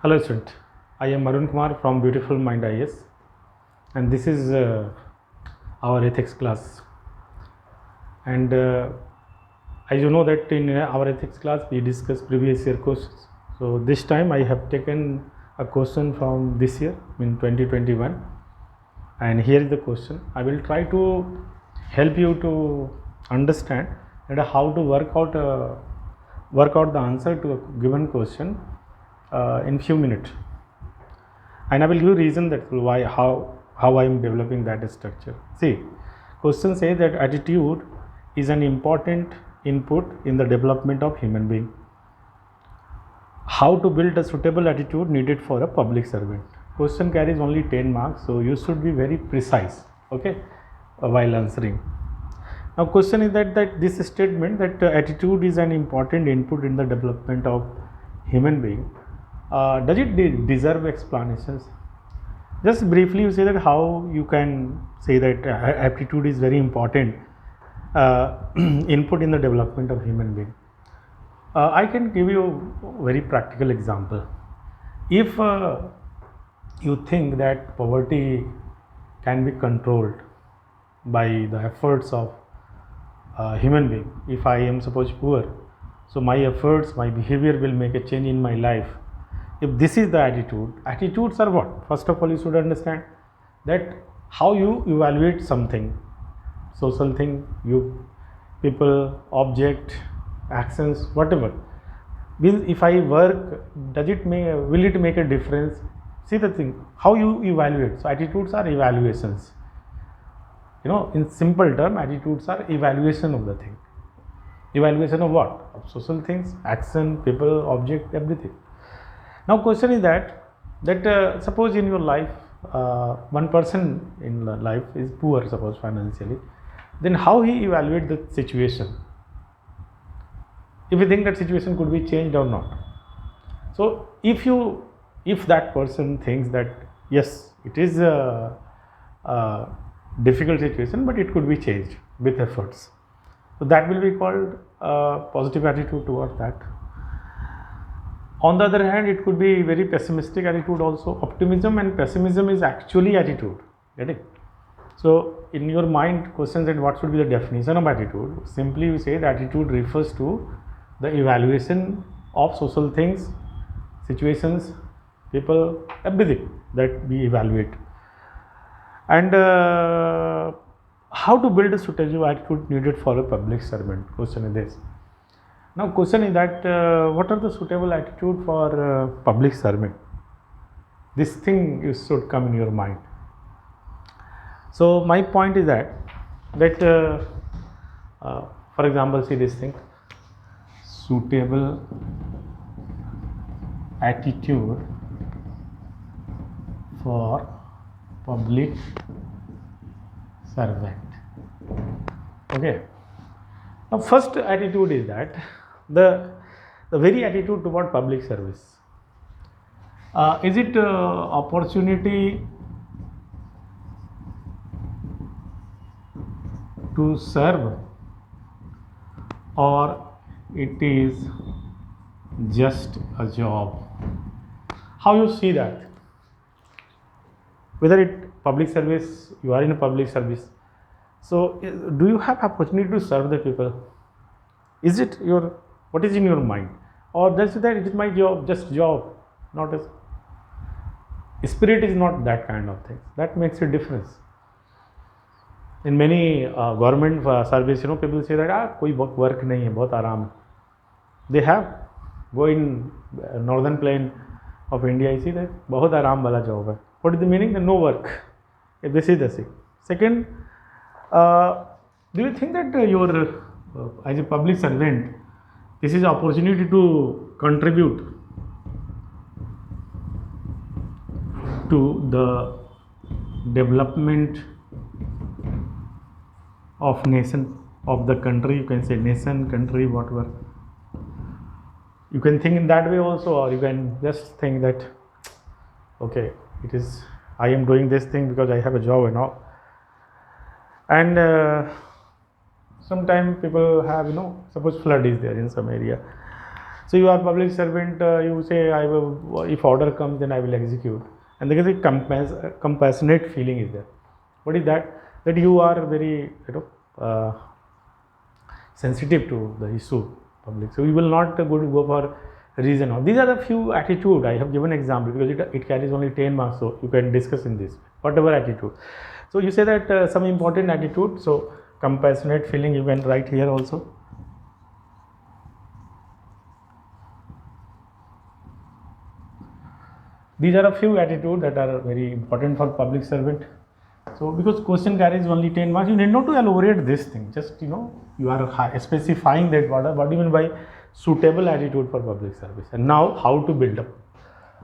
Hello student, I am Arun Kumar from Beautiful Mind IS and this is our ethics class. And as you know that in our ethics class we discuss previous year questions. So this time I have taken a question from this year in 2021 and here is the question. I will try to help you to understand and how to work out the answer to a given question in few minutes, and I will give reason that why how I am developing that structure. See, question says that attitude is an important input in the development of human being. How to build a suitable attitude needed for a public servant? Question carries only 10 marks, so you should be very precise, okay, while answering. Now question is that this statement that attitude is an important input in the development of human being, does it deserve explanations? Just briefly you say that how you can say that aptitude is very important input in the development of human being. I can give you a very practical example. If you think that poverty can be controlled by the efforts of human being, if I am suppose poor, so my efforts, my behavior will make a change in my life. If this is the attitudes are what? First of all, you should understand that how you evaluate something, social thing, you, people, object, actions, whatever. If I work, will it make a difference? See the thing, how you evaluate. So attitudes are evaluations. You know, in simple term, attitudes are evaluation of the thing. Evaluation of what? Of social things, action, people, object, everything. Now question is that suppose in your life one person in life is poor, suppose financially, then how he evaluate the situation, if you think that situation could be changed or not. So if that person thinks that yes, it is a difficult situation but it could be changed with efforts, so that will be called positive attitude towards that. On the other hand, it could be very pessimistic attitude also. Optimism and pessimism is actually attitude. Get it? So in your mind, question that what should be the definition of attitude? Simply you say that attitude refers to the evaluation of social things, situations, people, everything that we evaluate. And how to build a suitable attitude needed for a public servant? Question is this. Now question is that what are the suitable attitude for public servant? This thing you should come in your mind. So my point is that for example, see this thing, suitable attitude for public servant. Okay. Now first attitude is that the very attitude toward public service. Is it opportunity to serve, or it is just a job? How you see that? Whether it public service, you are in a public service, so do you have opportunity to serve the people? Is it your, what is in your mind? Or just that it is my job, just job, not a spirit is not that kind of thing. That makes a difference. In many government service, you know, people say that koi work nahi hai, bahut aaram hai. They have, go in northern plain of India, you see that bahut aaram wala job hai. What is the meaning? No work. This is the thing. Second, do you think that your as a public servant, this is opportunity to contribute to the development of nation, of the country? You can say nation, country, whatever. You can think in that way also, or you can just think that okay, it is, I am doing this thing because I have a job and all. And sometimes people have, you know, suppose flood is there in some area, So you are public servant, you say I will, if order comes then I will execute, and there is a compassionate feeling is there. What is that? That you are very sensitive to the issue public, so you will not go for reason. These are the few attitude I have given example because it carries only 10 marks, so you can discuss in this whatever attitude. So you say that some important attitude, so compassionate feeling you can write here also. These are a few attitudes that are very important for public servant. So because question carries only 10 marks, you need not to elaborate this thing, just you are specifying that what do you mean by suitable attitude for public service. And now how to build up,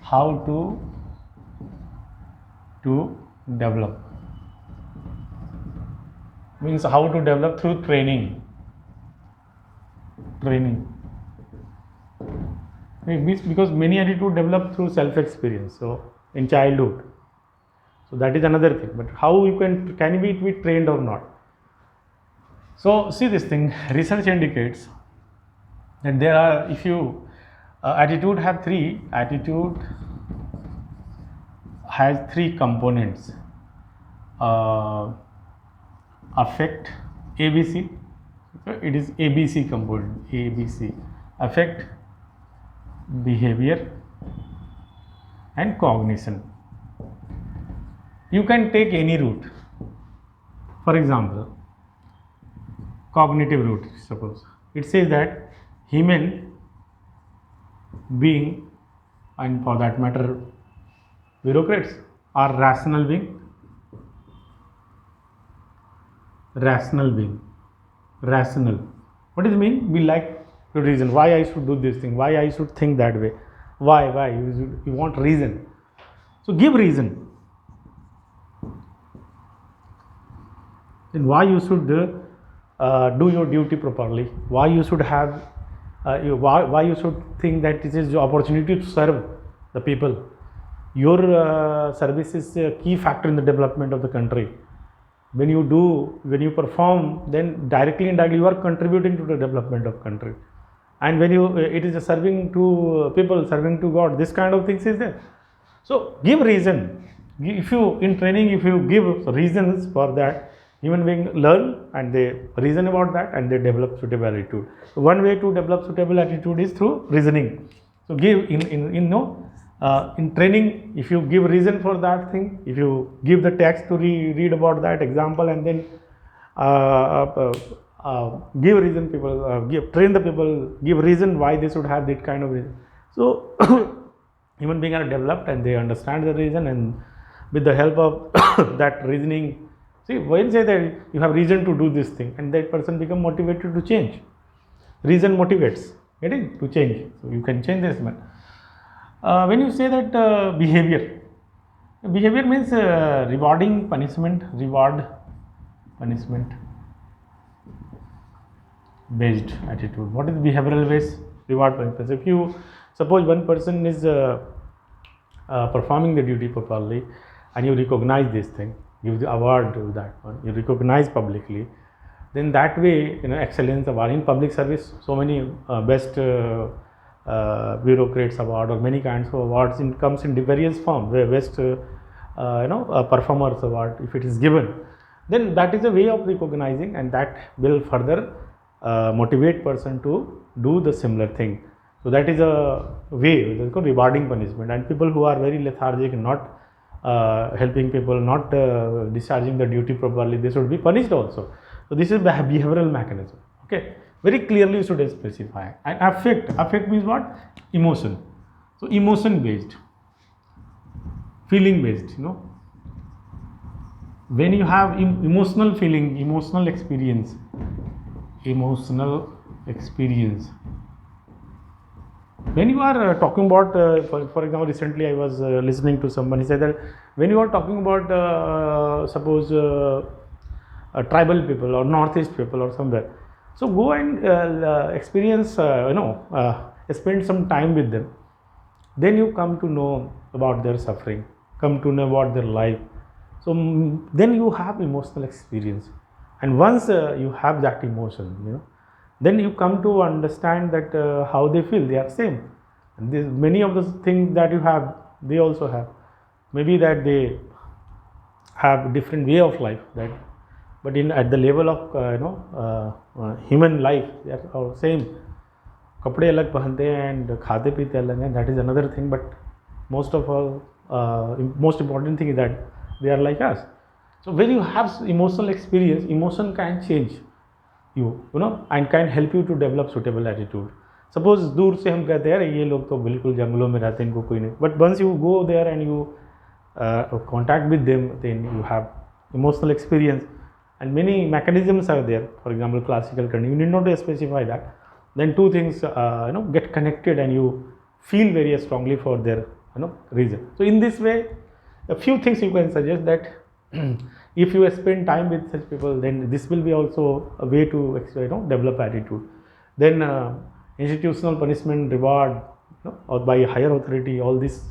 how to develop, means how to develop through training. Because many attitude develop through self experience, so in childhood, so that is another thing. But how you can it be trained or not? So see this thing, research indicates that there are, if you attitude have three, attitude has three components, affect, ABC, it is ABC component, ABC, affect, behavior and cognition. You can take any route, for example cognitive route. Suppose it says that human being, and for that matter bureaucrats, are rational being. What does it mean? We like to reason why I should do this thing, why I should think that way, why you want reason. So give reason. Then why you should do your duty properly, why you should have why you should think that this is the opportunity to serve the people. Your service is a key factor in the development of the country. When you perform, then directly and indirectly you are contributing to the development of country. And when it is a serving to people, serving to God, this kind of things is there. So give reason. If you in training, if you give reasons for that, human beings learn and they reason about that and they develop suitable attitude. So one way to develop suitable attitude is through reasoning. So give in training, if you give reason for that thing, if you give the text to read about that example, and then give reason, people train the people, give reason why they should have that kind of reason. So human beings are developed and they understand the reason, and with the help of that reasoning, see, when you say that you have reason to do this thing, and that person become motivated to change. Reason motivates, getting to change. So you can change this man. When you say that behavior means rewarding, punishment, reward, punishment based attitude. What is behavioral based? Reward, punishment. If you suppose one person is performing the duty properly, and you recognize this thing, give the award to that one, you recognize publicly, then that way excellence award in public service, so many best bureaucrats award or many kinds of awards comes in various forms, where best performers award, if it is given, then that is a way of recognizing, and that will further motivate person to do the similar thing. So that is a way, that is called rewarding punishment. And people who are very lethargic, not helping people, not discharging the duty properly, they should be punished also. So this is behavioral mechanism. Okay, very clearly you should specify. And affect means what? Emotion. So emotion based, feeling based. When you have emotional feeling, emotional experience. When you are talking about, for example, recently I was listening to someone, he said that when you are talking about suppose tribal people or northeast people or somewhere, so go and experience, spend some time with them, then you come to know about their suffering, come to know about their life. So then you have emotional experience, and once you have that emotion, then you come to understand that how they feel, they are same. And many of the things that you have, they also have. Maybe that they have different way of life, that but in at the level of human life, they are all same. कपड़े अलग पहनते हैं and खाते पीते अलग हैं, that is another thing, but most of all most important thing is that they are like us. So when you have emotional experience, emotion can change you know, and can help you to develop suitable attitude. Suppose दूर से हम कहते हैं यार ये लोग तो बिल्कुल जंगलों में रहते हैं, इनको कोई नहीं, but once you go there and you contact with them, then you have emotional experience and many mechanisms are there. For example, classical conditioning, you need not to specify that. Then two things get connected and you feel very strongly for their reason. So in this way, a few things you can suggest that if you spend time with such people, then this will be also a way to develop attitude. Then institutional punishment, reward, or by higher authority, all this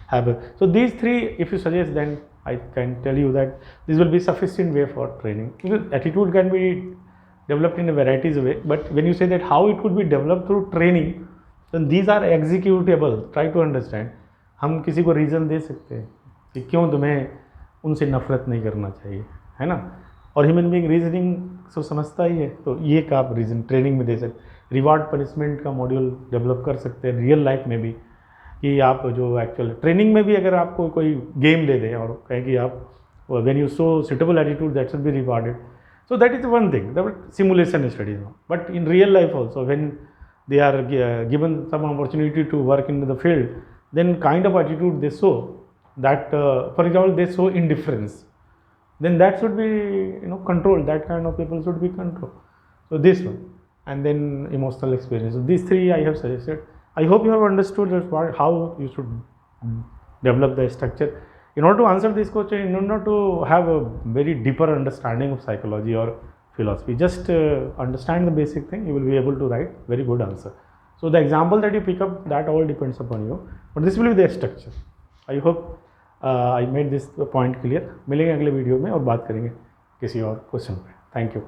have so these three if you suggest, then I can tell you that this will be sufficient way for training. Because attitude can be developed in a varieties of way, but when you say that how it could be developed through training, then these are executable. Try to understand. हम किसी को reason दे सकते हैं कि क्यों तुम्हें उनसे नफरत नहीं करना चाहिए, है ना, और ह्यूमन बीइंग रीजनिंग तो समझता ही है, तो ये का आप रीज़न ट्रेनिंग में दे सकते. रिवार्ड पनिशमेंट का मॉड्यूल डेवलप कर सकते हैं रियल लाइफ में भी, कि आप जो एक्चुअल ट्रेनिंग में भी अगर आपको कोई गेम दे दें और कहें कि आप when you show suitable attitude that should be rewarded. So that is one thing, that simulation studies now. But in real life also, when they are given some opportunity to work in the field, then kind of attitude they show, that for example they show indifference, then that should be controlled. That kind of people should be controlled. So this one, and then emotional experience. So these three I have suggested. I hope you have understood how you should develop the structure. In order to answer this question, in order to have a very deeper understanding of psychology or philosophy, just understand the basic thing, you will be able to write very good answer. So the example that you pick up, that all depends upon you, but this will be the structure. I hope I made this point clear. मिलेंगे अगले video में और बात करेंगे किसी और question पे. Thank you.